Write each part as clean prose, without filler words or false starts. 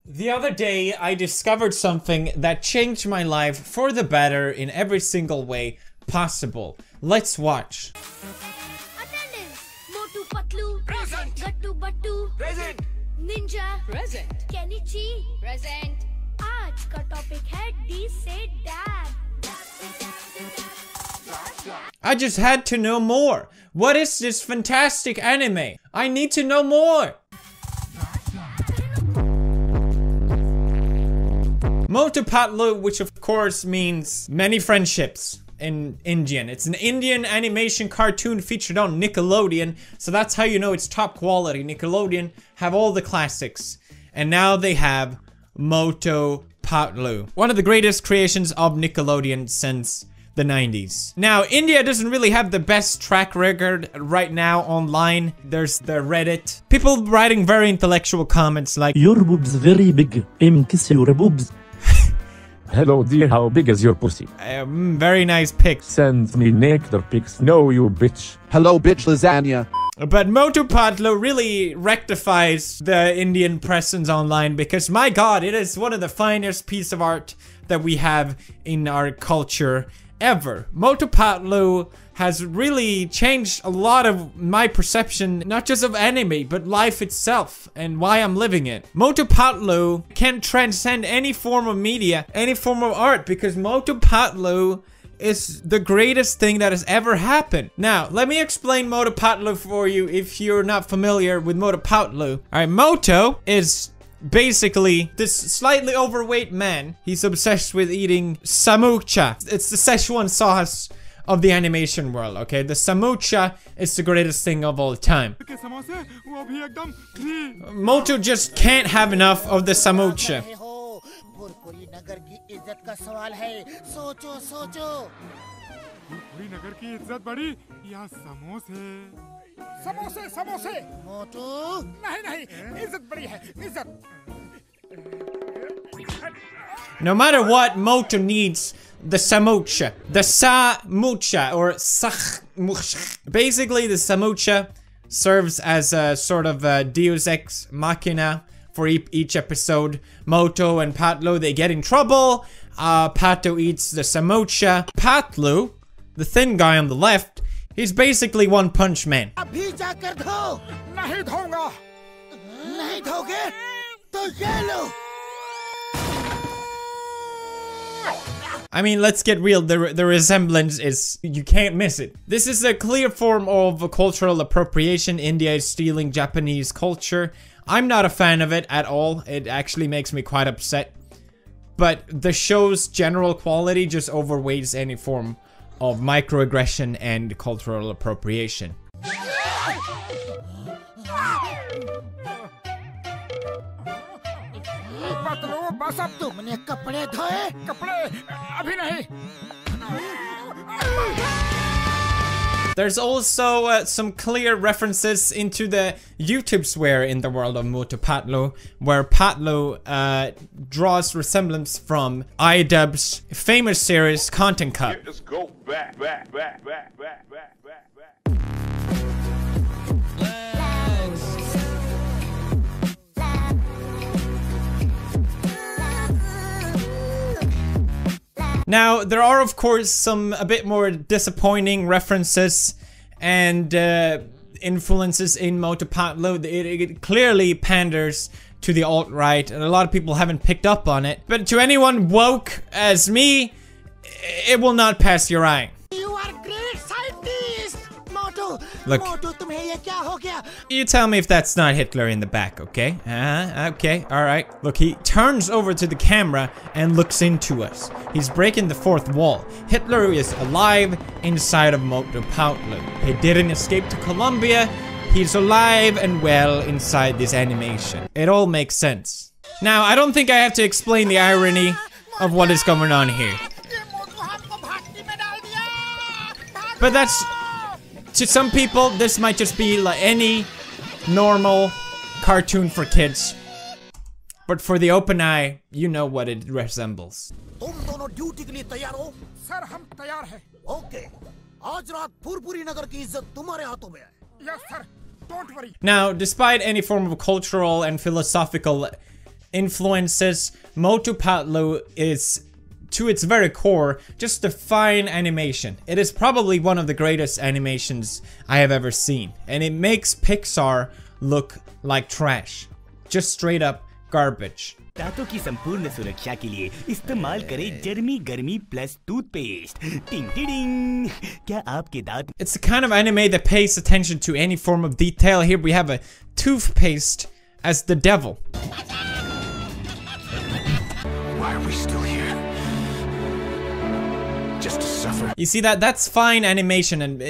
The other day, I discovered something that changed my life for the better in every single way possible. Let's watch. Attendance. Motu Patlu. Present. Gattu Battu. Present. Ninja. Present. Kenichi. Present. आज का topic है D से dad. I just had to know more. What is this fantastic anime? I need to know more. Motu Patlu, which of course means many friendships in Indian. It's an Indian animation cartoon featured on Nickelodeon, so that's how you know it's top quality. Nickelodeon have all the classics, and now they have Motu Patlu, one of the greatest creations of Nickelodeon since the 90s. Now, India doesn't really have the best track record right now online. There's the Reddit. People writing very intellectual comments like, "Your boobs very big. Kiss your boobs." Hello dear, how big is your pussy? Very nice pics. Send me naked pics. No, you bitch. Hello, bitch lasagna. But Motu Patlu really rectifies the Indian presence online because, my god, it is one of the finest pieces of art that we have in our culture ever. Motu Patlu has really changed a lot of my perception, not just of anime, but life itself and why I'm living it. Motu Patlu can transcend any form of media, any form of art, because Motu Patlu is the greatest thing that has ever happened. Now, let me explain Motu Patlu for you if you're not familiar with Motu Patlu. Alright, Motu is basically this slightly overweight man. He's obsessed with eating samocha. It's the Szechuan sauce of the animation world, okay? The samocha is the greatest thing of all time. Motu just can't have enough of the samocha. No matter what, Motu needs the samocha. The samocha, or samocha. Basically, the samocha serves as a sort of a deus ex machina for each episode. Motu and Patlu, they get in trouble. Patlu eats the samocha. Patlu, the thin guy on the left, he's basically One Punch Man. I mean, let's get real, the resemblance is, you can't miss it. This is a clear form of cultural appropriation. India is stealing Japanese culture. I'm not a fan of it at all. It actually makes me quite upset. But the show's general quality just overweights any form of microaggression and cultural appropriation. There's also some clear references into the YouTube swear in the world of Motu Patlu, where Patlu draws resemblance from iDubbbz's famous series Content Cup. Let's go back. Now, there are of course some a bit more disappointing references and influences in Motu Patlu. It clearly panders to the alt-right, and a lot of people haven't picked up on it. But to anyone woke as me, it will not pass your eye. You are great scientist, Motu. Look, Motu, tumhe ye kya ho gaya? You tell me if that's not Hitler in the back, okay? Okay, alright. Look, he turns over to the camera and looks into us. He's breaking the fourth wall. Hitler is alive inside of Motu Patlu. He didn't escape to Colombia. He's alive and well inside this animation. It all makes sense. Now, I don't think I have to explain the irony of what is going on here. But that's... to some people, this might just be like any normal cartoon for kids. But for the open eye, you know what it resembles. Now, despite any form of cultural and philosophical influences, Motu Patlu is, to its very core, just a fine animation. It is probably one of the greatest animations I have ever seen. And it makes Pixar look like trash. Just straight up garbage. दांतों की संपूर्ण सुरक्षा के लिए इस्तेमाल करें जर्मी गर्मी plus toothpaste टिंग टिडिंग क्या आपके दांत It's the kind of anime that pays attention to any form of detail. Here we have a toothpaste as the devil. Why are we still here? Just to suffer. You see that? That's fine animation, and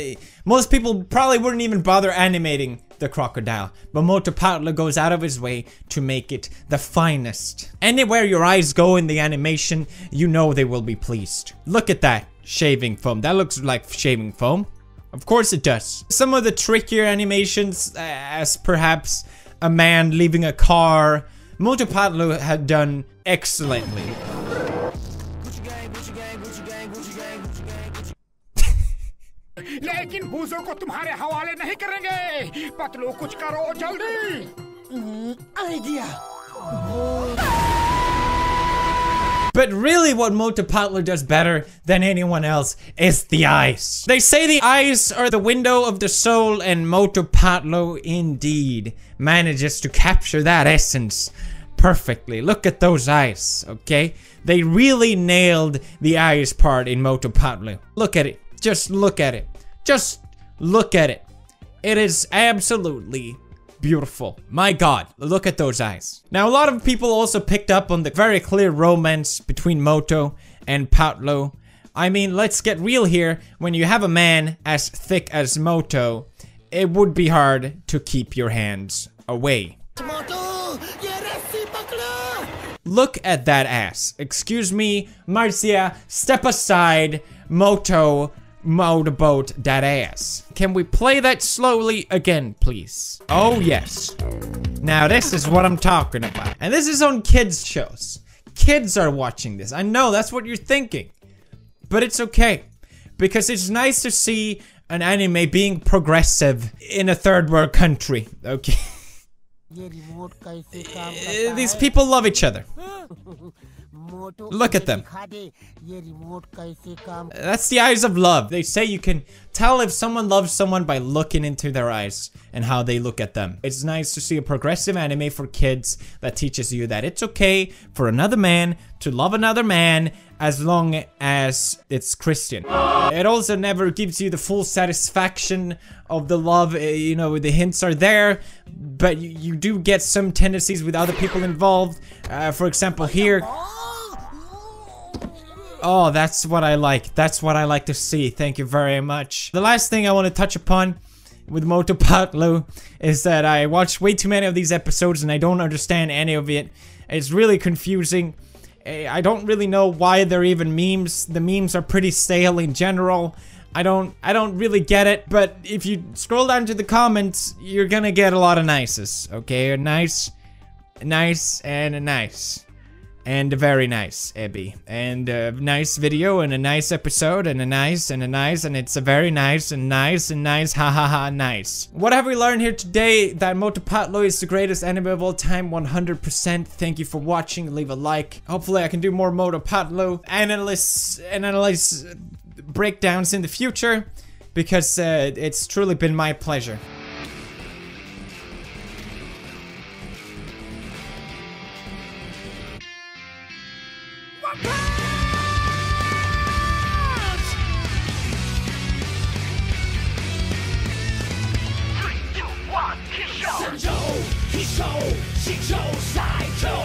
most people probably wouldn't even bother animating the crocodile. But Motu Patlu goes out of his way to make it the finest. Anywhere your eyes go in the animation, you know they will be pleased. Look at that shaving foam. That looks like shaving foam. Of course it does. Some of the trickier animations, as perhaps a man leaving a car, Motu Patlu had done excellently. लेकिन बूजों को तुम्हारे हवाले नहीं करेंगे पतलू कुछ करो जल्दी idea But really what Motu Patlu does better than anyone else is the eyes. They say the eyes are the window of the soul, and Motu Patlu indeed manages to capture that essence perfectly. Look at those eyes, okay? They really nailed the eyes part in Motu Patlu. Look at it. Just look at it. Just look at it. It is absolutely beautiful. My God, look at those eyes. Now, a lot of people also picked up on the very clear romance between Motu and Patlu. I mean, let's get real here. When you have a man as thick as Motu, it would be hard to keep your hands away. Look at that ass. Excuse me, Marcia, step aside. Motu motorboat that ass. Can we play that slowly again, please? Oh, yes. Now, this is what I'm talking about. And this is on kids' shows. Kids are watching this. I know, that's what you're thinking. But it's okay. Because it's nice to see an anime being progressive in a third world country. Okay. These people love each other. Look at them. That's the eyes of love. They say you can tell if someone loves someone by looking into their eyes and how they look at them. It's nice to see a progressive anime for kids that teaches you that it's okay for another man to love another man as long as it's Christian. It also never gives you the full satisfaction of the love. You know, the hints are there, but you do get some tendencies with other people involved. For example, here. Oh, that's what I like. That's what I like to see. Thank you very much. The last thing I want to touch upon with Motu Patlu is that I watched way too many of these episodes and I don't understand any of it. It's really confusing. I don't really know why they're even memes. The memes are pretty stale in general. I don't really get it, but if you scroll down to the comments, you're gonna get a lot of nices, okay? Nice, nice, and nice. And very nice, Ebby. And a nice video, and a nice episode, and a nice, and a nice, and it's a very nice, and nice, and nice, ha ha ha, nice. What have we learned here today? That Motu Patlu is the greatest anime of all time, 100%. Thank you for watching, leave a like. Hopefully I can do more Motu Patlu analyze breakdowns in the future, because it's truly been my pleasure. He show, 星球赛球。